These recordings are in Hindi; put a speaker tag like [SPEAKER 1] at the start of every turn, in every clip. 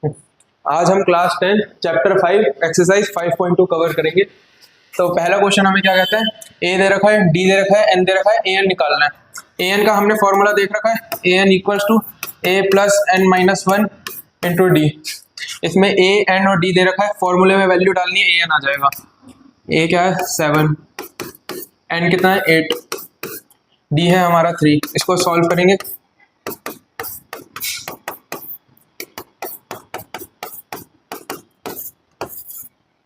[SPEAKER 1] आज हम क्लास 10 चैप्टर 5 एक्सरसाइज 5.2 कवर करेंगे। तो पहला क्वेश्चन हमें क्या कहता है, ए दे रखा है, डी दे रखा है, एन दे रखा है, ए एन निकालना है। ए एन का हमने फॉर्मूला देख रखा है, A N equals to A plus N minus one into D. इसमें ए एन और डी दे रखा है, फॉर्मूले में वैल्यू डालनी है, ए एन आ जाएगा। ए क्या है 7, एन कितना है 8, डी है हमारा 3। इसको सॉल्व करेंगे।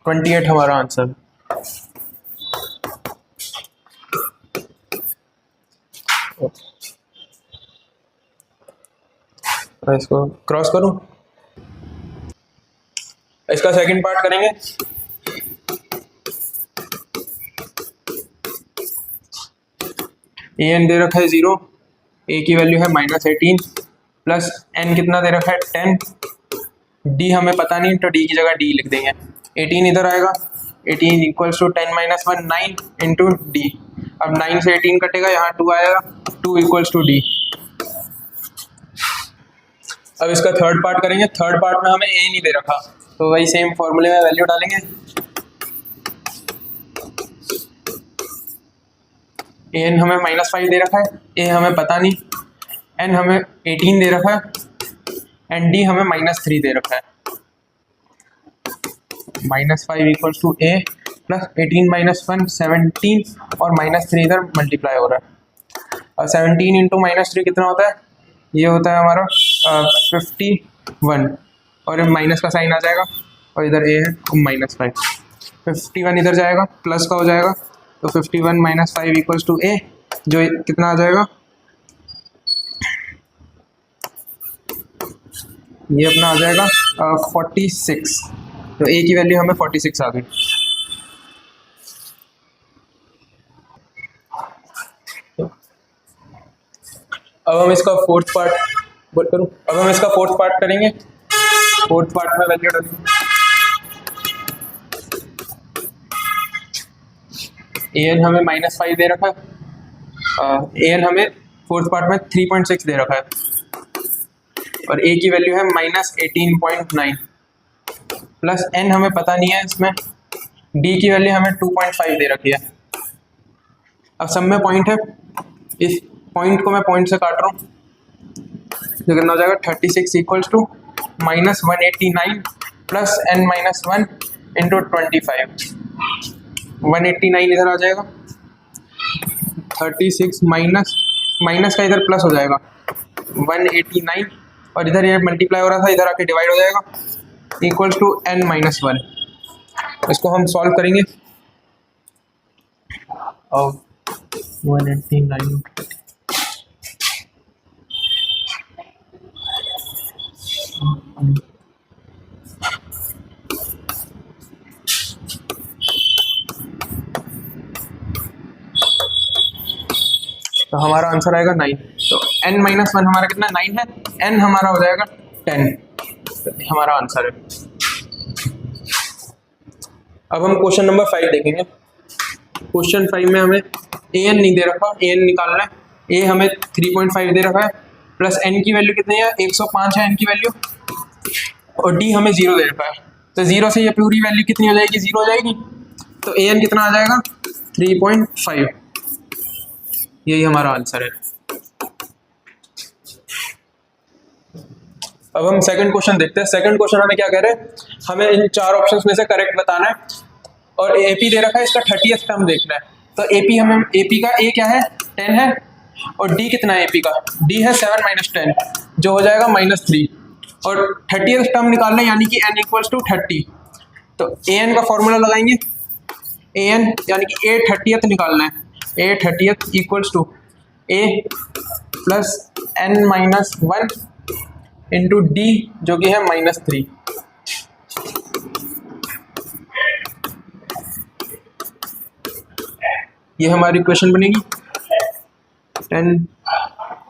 [SPEAKER 1] ट्वेंटी 28 हमारा आंसर। इसको क्रॉस करूं, इसका सेकंड पार्ट करेंगे। ए एन दे रखा है 0, ए की वैल्यू है -18 प्लस एन कितना दे रखा है 10, डी हमें पता नहीं तो डी की जगह डी लिख देंगे। 18 इधर आएगा, 18 equals to 10 minus 1 9 into D. अब 9 से 18 कटेगा, यहाँ 2 आएगा, 2 इक्वल्स टू डी। अब इसका थर्ड पार्ट करेंगे। थर्ड पार्ट में हमें ए नहीं दे रखा, तो वही सेम फॉर्मूले में वैल्यू डालेंगे। ए एन हमें -5 दे रखा है, ए हमें पता नहीं, एन हमें 18 दे रखा है, एंड डी हमें -3 दे रखा है। -5 equals to A plus 18 minus 1 17 और -3 इधर मल्टीप्लाई हो रहा है। और 17 इंटू -3 कितना होता है, ये होता है हमारा 51, और माइनस का साइन आ जाएगा और इधर ए है -5। 51 इधर जाएगा, प्लस का हो जाएगा, तो 51 माइनस 5 इक्वल्स टू ए, जो कितना आ जाएगा, ये अपना आ जाएगा 46। तो ए की वैल्यू हमें 46 आ गई। अब हम इसका फोर्थ पार्ट करेंगे। फोर्थ पार्ट में वैल्यू डालेंगे। ए एन हमें -5 दे रखा है, ए एन हमें फोर्थ पार्ट में 3.6 दे रखा है, और ए की वैल्यू है -18.9 प्लस एन हमें पता नहीं है, इसमें डी की वैल्यू हमें 2.5 दे रखी है। अब सब में पॉइंट है, इस पॉइंट को मैं पॉइंट से काट रहा हूँ, जो कितना हो जाएगा 36 equals to -189 plus n minus 1 into 25। 189 इधर आ जाएगा, 36 माइनस का इधर प्लस हो जाएगा 189, और इधर ये मल्टीप्लाई हो रहा था, इधर आके डिवाइड हो जाएगा, इक्वल्स टू n माइनस 1। इसको हम सॉल्व करेंगे। और 189 तो हमारा आंसर आएगा 9। तो n माइनस 1 हमारा कितना 9 है, n हमारा हो जाएगा 10, तो हमारा आंसर है। अब हम क्वेश्चन नंबर 5 देखेंगे। क्वेश्चन 5 में हमें ए एन नहीं दे रखा, ए एन निकालना है। ए हमें 3.5 दे रखा है, प्लस एन की वैल्यू कितनी है 105 है एन की वैल्यू, और डी हमें 0 दे रखा है। तो 0 से ये पूरी वैल्यू कितनी हो जाएगी, 0 हो जाएगी। तो ए एन कितना आ जाएगा 3.5, यही हमारा आंसर है। अब हम सेकंड क्वेश्चन देखते हैं। सेकंड क्वेश्चन हमें क्या कह रहे हैं, हमें इन 4 ऑप्शंस में से करेक्ट बताना है, और एपी दे रखा है, इसका 30th टर्म देखना है। तो एपी हमें, एपी का ए क्या है 10 है, और डी कितना है एपी का, डी है 7 माइनस 10, जो हो जाएगा -3, और 30th टर्म निकालना है, यानी कि n इक्वल्स टू 30। तो ए एन का फॉर्मूला लगाएंगे, ए एन यानी कि ए 30th निकालना है, a 30th equals to A plus n minus 1 into D, जो कि है -3। ये हमारी इक्वेशन बनेगी। 10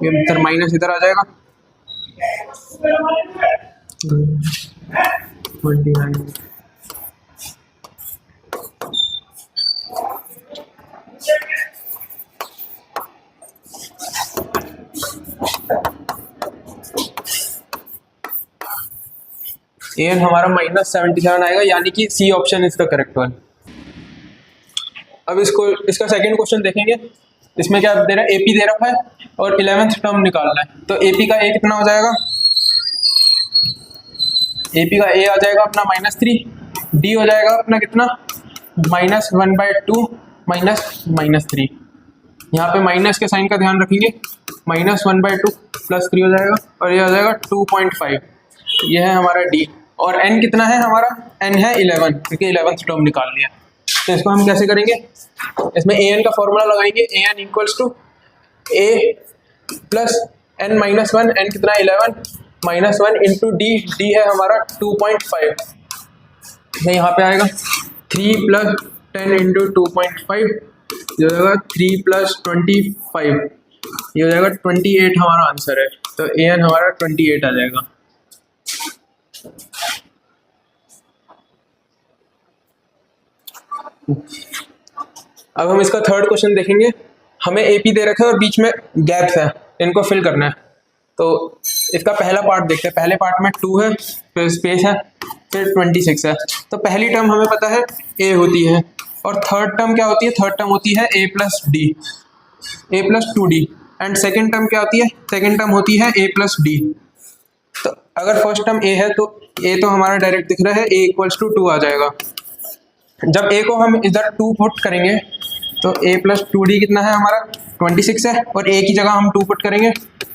[SPEAKER 1] इधर माइनस इधर आ जाएगा, 29। एन हमारा -77 आएगा, यानी कि C option is the correct one. अब इसका सेकंड क्वेश्चन देखेंगे। इसमें क्या दे रहा है, एपी दे रखा है और 11th टर्म निकालना है। तो एपी का ए कितना हो जाएगा, एपी का ए आ जाएगा अपना -3, डी हो जाएगा अपना कितना -1/2 -3। यहाँ पे माइनस के साइन का ध्यान रखेंगे, -1/2 +3 हो जाएगा और ये हो जाएगा 2.5। ये है हमारा डी। और एन कितना है हमारा, एन है 11, क्योंकि 11th टर्म निकाल लिया। तो इसको हम कैसे करेंगे, इसमें ए एन का फॉर्मूला लगाएंगे, A N equals to A plus N -1, N कितना 11 -1 इंटू डी, डी है हमारा 2.5। यहाँ पे आएगा 3 + 10 इंटू 2.5, ये हो जाएगा 3 + 25, ये हो जाएगा 28 हमारा आंसर है। तो ए एन हमारा 28 आ जाएगा। अब हम इसका थर्ड क्वेश्चन देखेंगे। हमें एपी दे रखा है और बीच में गैप्स है, इनको फिल करना है। तो इसका पहला पार्ट देखते हैं। पहले पार्ट में 2 है, फिर स्पेस है, फिर 26 है। तो पहली टर्म हमें पता है ए होती है, और थर्ड टर्म क्या होती है, थर्ड टर्म होती है a + d, a + 2d। And second term क्या होती है, सेकेंड टर्म होती है a + d। तो अगर फर्स्ट टर्म a है तो a तो हमारा डायरेक्ट दिख रहा है, a = 2 आ जाएगा। जब a को हम इधर 2 पुट करेंगे तो a + 2d कितना है हमारा 26 है, और a की जगह हम 2 पुट करेंगे,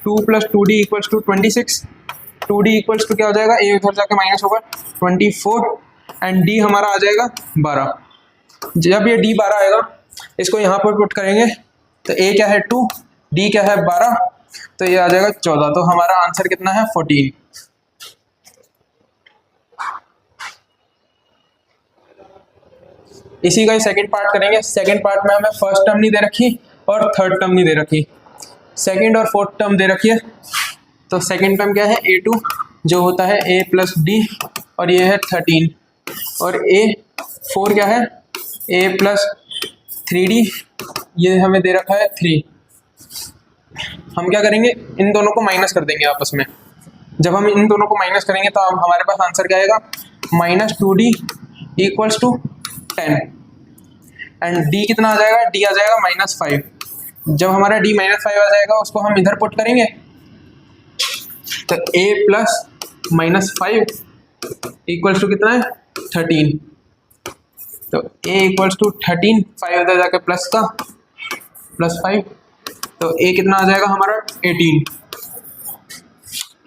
[SPEAKER 1] 2 + 2d = 26। 2d = क्या हो जाएगा, a उधर जाके माइनस होगा 24, एंड d हमारा आ जाएगा 12। जब ये d 12 आएगा, इसको यहाँ पर पुट करेंगे तो a क्या है 2, d क्या है 12, तो ये आ जाएगा 14। तो हमारा आंसर कितना है 14। इसी का ही सेकंड पार्ट करेंगे। सेकंड पार्ट में हमें फर्स्ट टर्म नहीं दे रखी और थर्ड टर्म नहीं दे रखी, सेकंड और फोर्थ टर्म दे रखी है। तो सेकंड टर्म क्या है, a2 जो होता है a + d, और ये है 13, और a4 क्या है a + 3d, ये हमें दे रखा है 3। हम क्या करेंगे, इन दोनों को माइनस कर देंगे आपस में। जब हम इन दोनों को माइनस करेंगे तो हमारे पास आंसर क्या आएगा, -2d = 10, एंड d कितना आ जाएगा, d आ जाएगा -5। जब हमारा d -5 आ जाएगा, उसको हम इधर पुट करेंगे तो a + -5 = कितना है 13। तो a = 13, 5 उधर जाके प्लस का +5, तो a कितना आ जाएगा हमारा 18।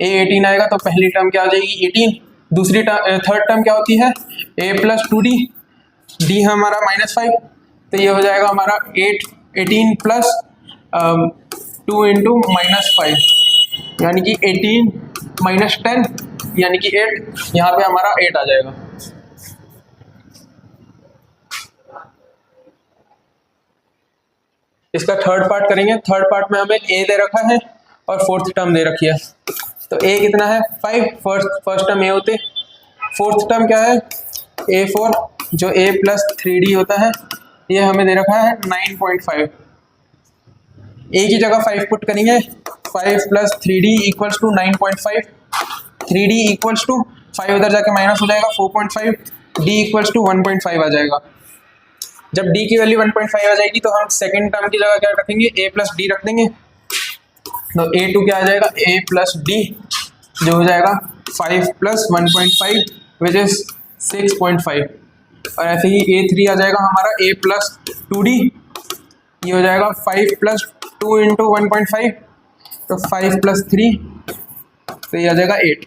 [SPEAKER 1] a 18 आएगा तो पहली टर्म क्या आ जाएगी 18। दूसरी थर्ड टर्म क्या होती है, a + 2d, d हमारा -5, तो ये हो जाएगा हमारा 18 + 2 इंटू -5, यानी कि 18 - 10 यानी कि 8। यहाँ पे हमारा 8 आ जाएगा। इसका थर्ड पार्ट करेंगे। थर्ड पार्ट में हमें a दे रखा है और फोर्थ टर्म दे रखी है। तो a कितना है 5, फर्स्ट टर्म a होते, फोर्थ टर्म क्या है a4 जो a + 3d होता है, ये हमें दे रखा है 9.5। a की जगह 5 पुट करेंगे, 5 + 3d = 9.5, 3d = 5 उधर जाके माइनस हो जाएगा 4.5, d = 1.5 आ जाएगा। जब d की वैल्यू 1.5 आ जाएगी तो हम सेकेंड टर्म की जगह क्या रखेंगे, a + d रख देंगे। तो a2 क्या आ जाएगा, a + d जो हो जाएगा 5 + 1.5 विच इज 6.5, और ऐसे ही a3 आ जाएगा हमारा a + 2d, ये हो जाएगा 5 + 2 इंटू 1.5, तो 5 + 3, तो ये आ जाएगा 8।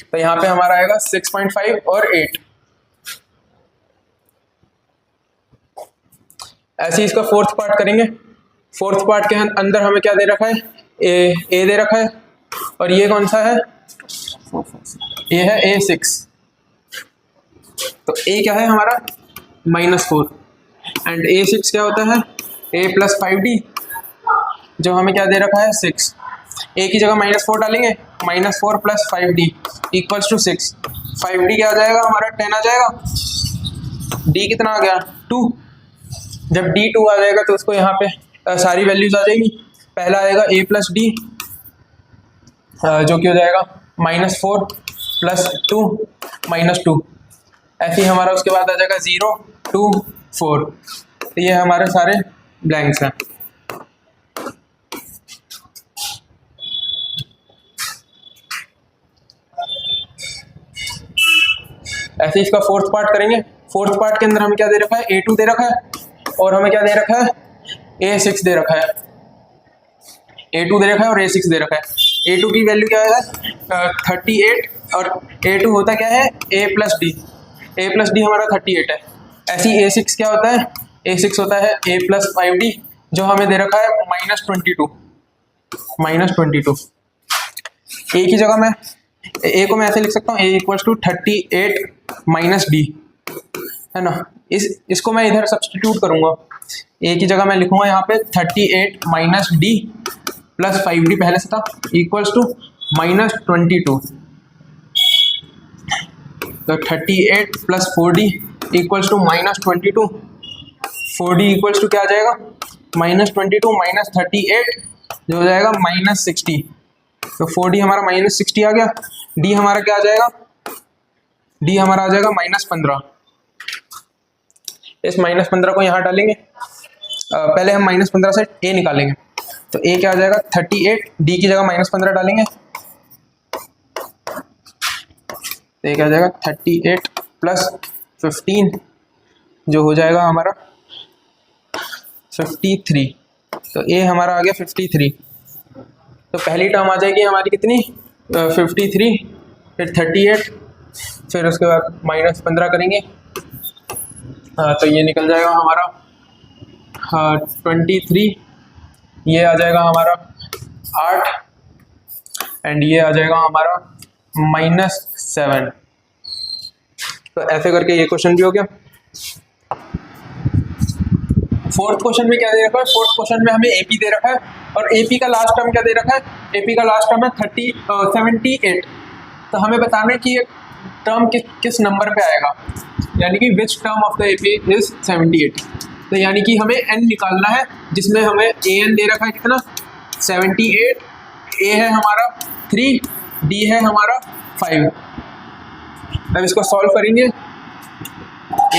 [SPEAKER 1] तो यहाँ पे हमारा आएगा 6.5 और 8। ऐसे ही इसका फोर्थ पार्ट करेंगे। फोर्थ पार्ट के अंदर हमें क्या दे रखा है, ए दे रखा है, और ये कौन सा है, ये है a6। तो a क्या है हमारा -4, एंड a6 क्या होता है a + 5d, जो हमें क्या दे रखा है 6। a की जगह -4 डालेंगे, -4 + 5d = 6। 5d क्या आ जाएगा हमारा 10 आ जाएगा, d कितना आ गया 2। जब d 2 आ जाएगा तो उसको यहाँ पे सारी वैल्यूज आ जाएगी। पहला आएगा a + d जो कि हो जाएगा -4 +2 -2, ऐसे ही हमारा उसके बाद आ जाएगा 0 2 4। तो ये हमारे सारे ब्लैंक्स हैं। ऐसे इसका फोर्थ पार्ट करेंगे। फोर्थ पार्ट के अंदर हमें क्या दे रखा है, A2 दे रखा है और हमें क्या दे रखा है, A6 दे रखा है। A2 दे रखा है और A6 दे रखा है। A2 की वैल्यू क्या है 38 और A2 होता क्या है A प्लस डी हमारा 38 है। ऐसे ही A6 क्या होता है, A6 होता है A प्लस 5D जो हमें दे रखा है -22। A की जगह मैं A को मैं ऐसे लिख सकता हूँ, A equals to 38 minus D, है ना। इसको मैं इधर सब्सटीट्यूट करूंगा। A की जगह मैं लिखूंगा यहाँ पे 38 माइनस डी प्लस 5D पहले से था इक्वल्स टू -22। तो 38 plus 4D equals to -22। 4D equals to क्या आ जाएगा, -22 माइनस 38 जो हो जाएगा -60। तो 4D हमारा -60 आ गया। D हमारा क्या आ जाएगा, D हमारा आ जाएगा -15। इस -15 को यहाँ डालेंगे। पहले हम -15 से A निकालेंगे। तो A क्या आ जाएगा 38, D की जगह -15 डालेंगे तो ये क्या आ जाएगा 38 प्लस 15 जो हो जाएगा हमारा 53। तो A हमारा आ गया 53। तो पहली टर्म आ जाएगी हमारी कितनी 53, फिर 38, फिर उसके बाद -15 करेंगे। तो ये निकल जाएगा हमारा 23, ये आ जाएगा हमारा 8 एंड ये आ जाएगा हमारा -7। तो ऐसे करके ये क्वेश्चन भी हो गया। फोर्थ क्वेश्चन में क्या दे रखा है, फोर्थ क्वेश्चन में हमें AP दे रखा है और AP का लास्ट टर्म क्या दे रखा है, AP का लास्ट टर्म है 78। तो हमें बताना है कि ये टर्म किस नंबर पे आएगा, यानी कि which term of the AP is 78। तो यानी कि हमें n निकालना है जिसमें हमें an दे रखा है कितना 78, A है हमारा 3, D है हमारा 5। अब इसको सॉल्व करेंगे।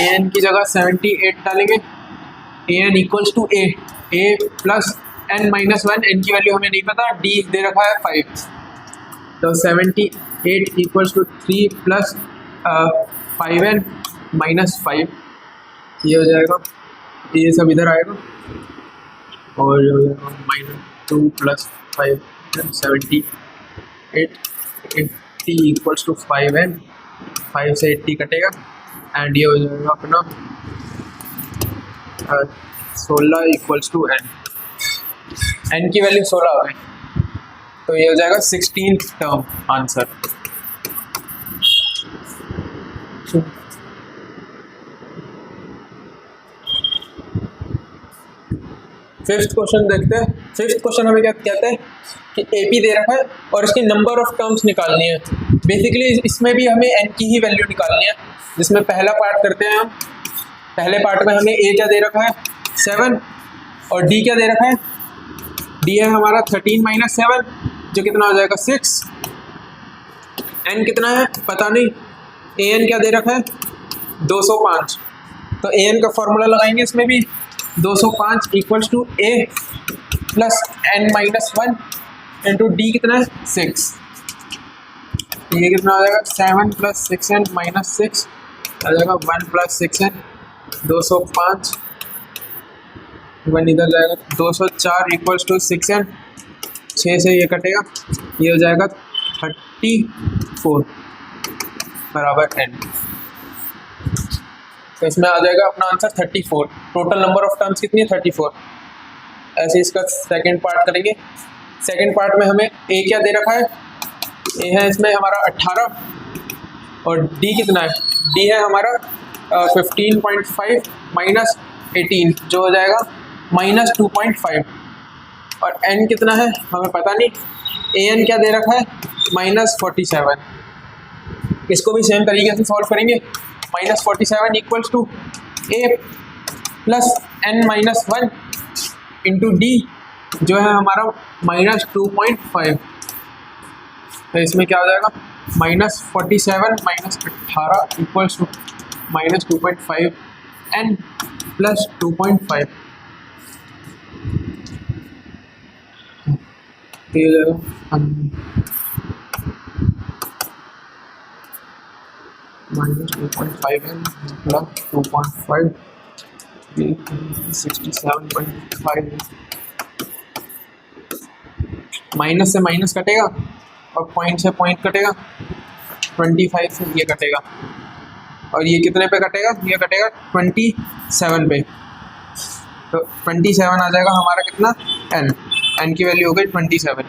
[SPEAKER 1] an की जगह 78 डालेंगे, an equals to a plus n minus 1, n की वैल्यू हमें नहीं पता, d दे रखा है 5। तो 78 equals to 3 plus 5n minus 5, ये हो जाएगा, ये सब इधर आएगा और ये हो जाएगा -2 plus 5n 78 80 equals to 5n, 5 से 80 कटेगा एंड ये हो जाएगा अपना 16 इक्वल्स टू n की वैल्यू 16 हो गई। तो ये हो जाएगा 16th term answer. Fifth question देखते हैं। फिफ्थ क्वेश्चन हमें क्या कहते हैं कि AP दे रखा है और इसकी नंबर ऑफ टर्म्स निकालनी है। बेसिकली इसमें भी हमें n की ही वैल्यू निकालनी है, जिसमें पहला पार्ट करते हैं हम। पहले पार्ट में हमें A क्या दे रखा है 7 और D क्या दे रखा है, D है हमारा 13 माइनस 7 जो कितना हो जाएगा 6। n कितना है पता नहीं, an क्या दे रखा है 205। तो an का फॉर्मूला लगाएंगे इसमें भी, 205 equals to a plus n minus 1 into D कितना है 6। ये कितना आ जाएगा 7 प्लस 6n माइनस 6 आ जाएगा 1 प्लस 6n, 205 1 इधर जाएगा 204 इक्वल्स टू 6n, 6 से ये कटेगा, ये हो जाएगा 34 बराबर n। तो इसमें आ जाएगा अपना answer 34। Total number of terms कितनी है 34। ऐसे इसका सेकंड पार्ट करेंगे। सेकंड पार्ट में हमें a क्या दे रखा है, a है इसमें हमारा 18 और d कितना है, d है हमारा 15.5 माइनस 18 जो हो जाएगा -2.5 और n कितना है हमें पता नहीं, an क्या दे रखा है -47। इसको भी सेम तरीके से सॉल्व करेंगे। -47 equals to a plus n minus 1 into D जो है हमारा -2.5। तो इसमें क्या हो जाएगा -47 -18 equals to -2.5 n plus 2.5। -2.5 n plus 2.5 67.5। Minus से माइनस कटेगा और पॉइंट से पॉइंट कटेगा, 25 से ये कटेगा और ये कितने पे कटेगा, ये कटेगा 27 पे। तो 27 आ जाएगा हमारा कितना, n की वैल्यू हो गई 27।